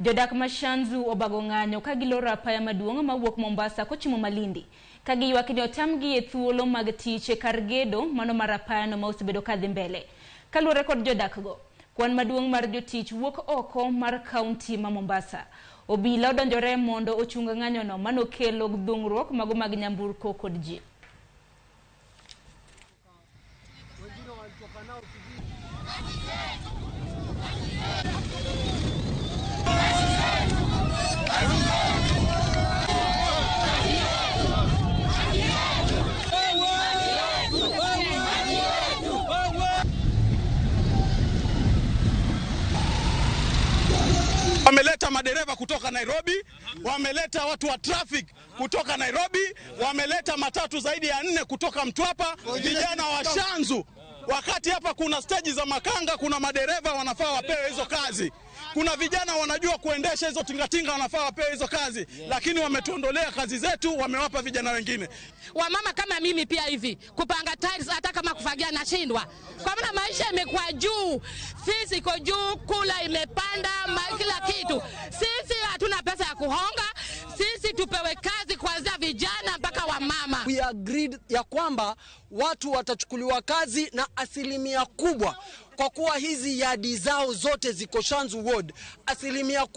Jodak ma Shanzu obago ng'anyo kagiloro apaya maduong' mawuok Mombasa kochimo Malindi. Kagiywak ni otamgi e thuolo mag tich e kar gedo mano mar apayano ma osebedo kadhi mbele. Kaluwore kod Jodak go, kwan maduong' mar jotich wuok oko mar kaunti ma Mombasa. Obila odonjore mondo ochung ng'anyono manokelo dhung'ruok mago mag nyamburko kod ji. Wameleta madereva kutoka Nairobi, wameleta watu wa traffic kutoka Nairobi, wameleta matatu zaidi ya 4 kutoka Mtwapa, vijana wa Shanzu. Wakati hapa kuna stage za makanga, kuna madereva wanafaa wapewe hizo kazi. Kuna vijana wanajua kuendesha hizo tingatinga wanafaa wapewe hizo kazi, lakini wametuondolea kazi zetu, wamewapa vijana wengine. Wamama kama mimi pia hivi, kupanga tiles hata kama kufagia nashindwa. Kwa maana maisha imekuwa juu, sisi iko juu, kula imepanda, kila kitu. Sisi hatuna pesa ya kuhonga, sisi tupewe kazi kuanzia vijana mpaka wamama. We agreed ya kwamba watu watachukuliwa kazi na asilimia kubwa, kwa kuwa hizi yadi zao zote ziko Shanzu ward, asilimia